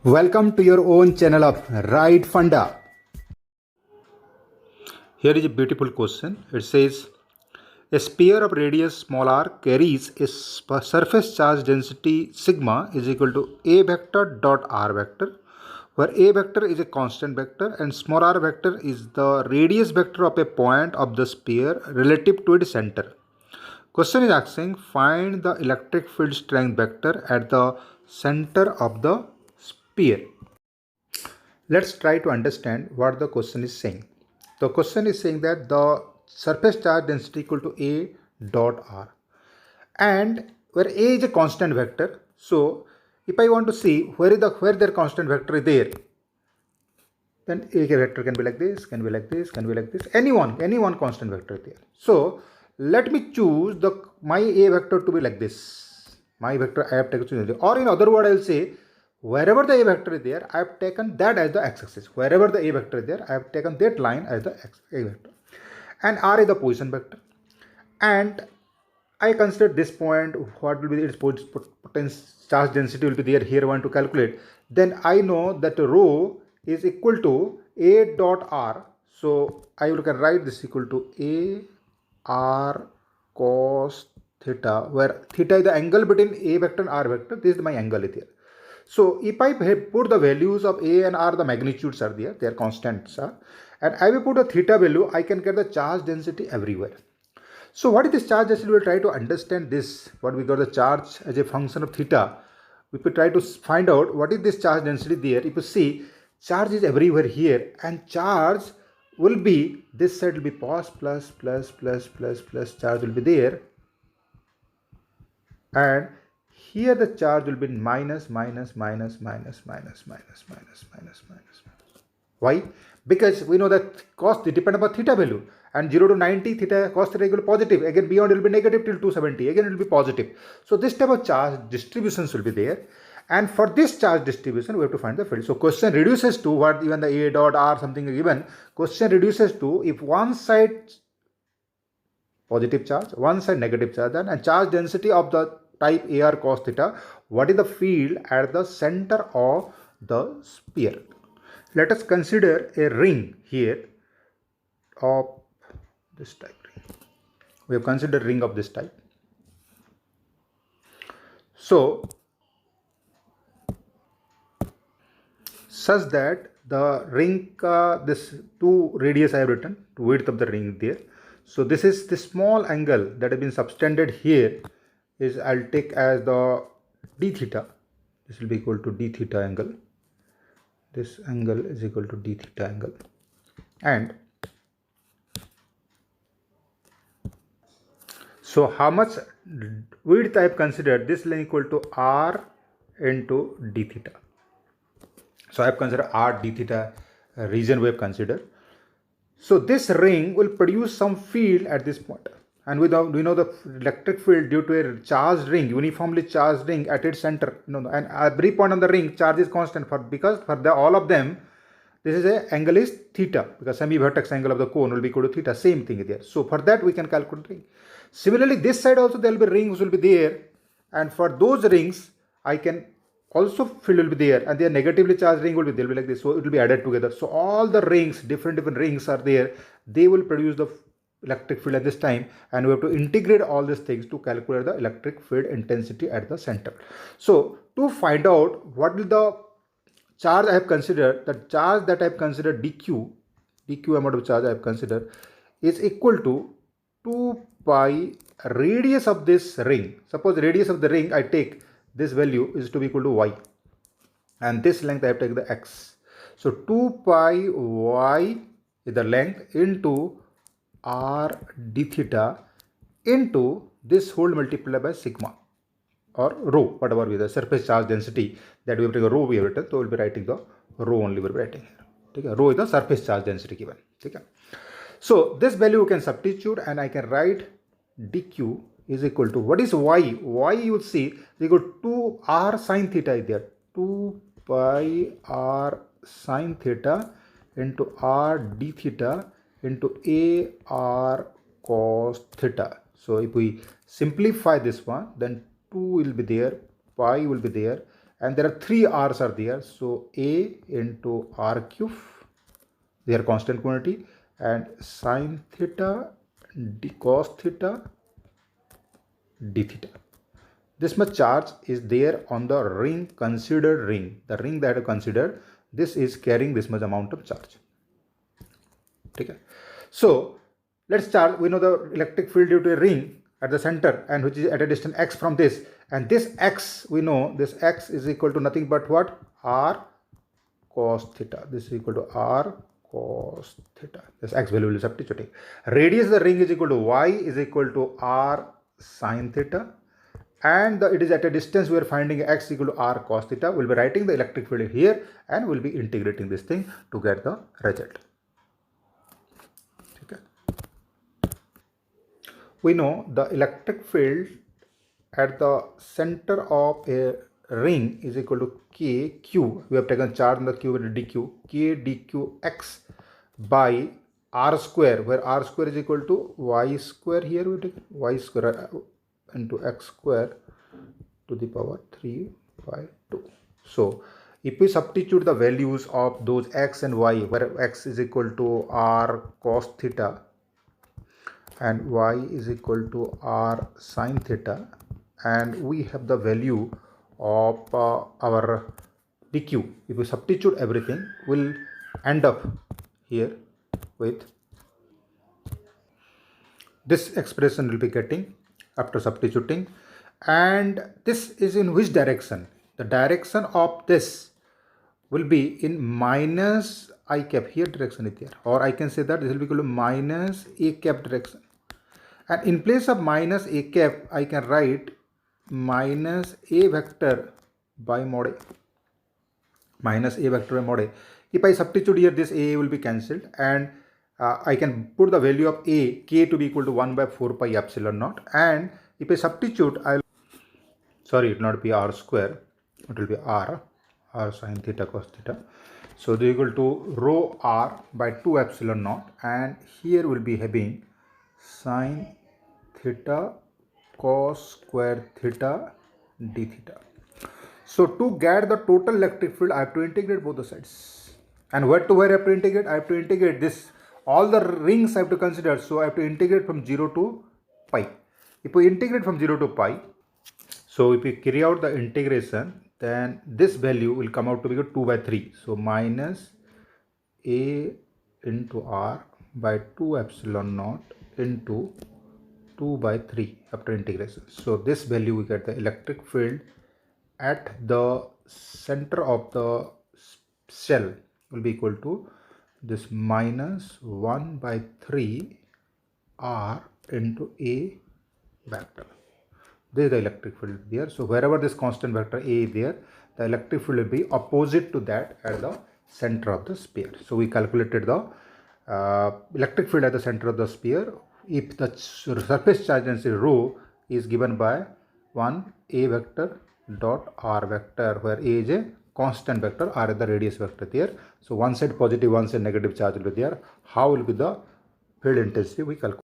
Welcome to your own channel of Right Funda. Here is a beautiful question. It says a sphere of radius small r carries a surface charge density sigma is equal to a vector dot r vector, where a vector is a constant vector and small r vector is the radius vector of a point of the sphere relative to its center. Question is asking find the electric field strength vector at the center of the sphere. Let's try to understand what the question is saying. The question is saying that the surface charge density equal to A dot R, and where A is a constant vector. So if I want to see where their constant vector is there, then A vector can be like this, can be like this, can be like this. Any one constant vector there. So let me choose my A vector to be like this. My vector I have taken, or in other words I will say, wherever the A vector is there, I have taken that as the x-axis. Wherever the A vector is there, I have taken that line as the A vector. And R is the position vector. And I consider this point, what will be its potential charge density will be there. Here I want to calculate. Then I know that rho is equal to A dot R. So I can write this equal to A R cos theta, where theta is the angle between A vector and R vector. This is my angle here. So if I put the values of A and R, the magnitudes are there, they are constants, and I will put a theta value, I can get the charge density everywhere. So what is this charge density? We will try to understand this, what we got the charge as a function of theta. We could try to find out what is this charge density there. If you see, charge is everywhere here, and charge will be, this side will be plus, charge will be there, and here the charge will be minus. Why? Because we know that cos depend upon theta value, and 0 to 90 theta cos theta equal to positive. Again beyond it will be negative till 270. Again it will be positive. So this type of charge distributions will be there. And for this charge distribution, we have to find the field. So question reduces to what even the A dot R something given. Question reduces to if one side positive charge, one side negative charge, and charge density of the type AR cos theta, what is the field at the center of the sphere? Let us consider a ring here of this type. We have considered a ring of this type. So such that the ring, this 2 radius I have written, to width of the ring there. So this is the small angle that has been subtended here is, I'll take as the d theta. This will be equal to d theta angle. This angle is equal to d theta angle. And so how much width I have considered? This line equal to r into d theta. So I have considered r d theta region we have considered. So this ring will produce some field at this point. And we know the electric field due to a charged ring, uniformly charged ring at its center. And every point on the ring charge is constant because for all of them, this is a angle is theta, because semi-vertex angle of the cone will be equal to theta. Same thing there. So for that we can calculate ring. Similarly, this side also there will be rings will be there, and for those rings I can also field will be there, and their negatively charged ring will be there, will be like this. So it will be added together. So all the rings, different rings are there. They will produce the electric field at this time, and we have to integrate all these things to calculate the electric field intensity at the center. So to find out what will the charge I have considered, the charge that I have considered dq amount of charge I have considered is equal to 2 pi radius of this ring. Suppose radius of the ring I take, this value is to be equal to y, and this length I have taken the x. So 2 pi y is the length into r d theta into this whole multiplied by sigma or rho, whatever be the surface charge density that we have taken rho we have written. So we will be writing the rho only, we will be writing here. Okay? Rho is the surface charge density given. Okay? So this value you can substitute, and I can write dq is equal to, what is y? Y you will see is equal to r sine theta is there. 2 pi r sine theta into r d theta into a r cos theta. So if we simplify this one, then 2 will be there, pi will be there, and there are three r's are there, so a into r cube, they are constant quantity, and sine theta d cos theta d theta. This much charge is there on the ring, considered ring, the ring that I have considered, this is carrying this much amount of charge. Okay. So let's start. We know the electric field due to a ring at the center and which is at a distance x from this, and this x, we know this x is equal to nothing but what? R cos theta. This is equal to r cos theta. This x value will be substituting. Radius of the ring is equal to y is equal to r sine theta, and it is at a distance we are finding x equal to r cos theta. We'll be writing the electric field here and we'll be integrating this thing to get the result. Okay. We know the electric field at the center of a ring is equal to k q. We have taken charge on the q with dq, k dq x by r square, where r square is equal to y square. Here we take y square into x square to the power 3 by 2. So if we substitute the values of those x and y, where x is equal to r cos theta and y is equal to r sine theta, and we have the value of our dq. If we substitute everything, we'll end up here with this expression will be getting after substituting. And this is in which direction? The direction of this will be in minus I cap. Here direction is there, or I can say that this will be equal to minus a cap direction, and in place of minus a cap I can write minus a vector by mod a. Minus a vector by mod a. If I substitute here, this a will be cancelled, and I can put the value of a, k, to be equal to 1 by 4 pi epsilon naught, and if I substitute, it will not be r square, it will be r sine theta cos theta. So this is equal to rho r by 2 epsilon naught, and here will be having sine theta cos square theta d theta. So to get the total electric field, I have to integrate both the sides. And where to where I have to integrate? I have to integrate this. All the rings I have to consider. So I have to integrate from 0 to pi. If we integrate from 0 to pi, so if we carry out the integration, then this value will come out to be 2 by 3. So minus a into r by 2 epsilon naught into 2 by 3 after integration. So this value we get the electric field at the center of the cell will be equal to this minus 1 by 3 r into a vector. This is the electric field there. So wherever this constant vector a is there, the electric field will be opposite to that at the center of the sphere. So we calculated the electric field at the center of the sphere if the surface charge density rho is given by 1 a vector dot r vector, where a is a constant vector, r is the radius vector there. So one side positive, one side negative charge will be there. How will be the field intensity? We calculate.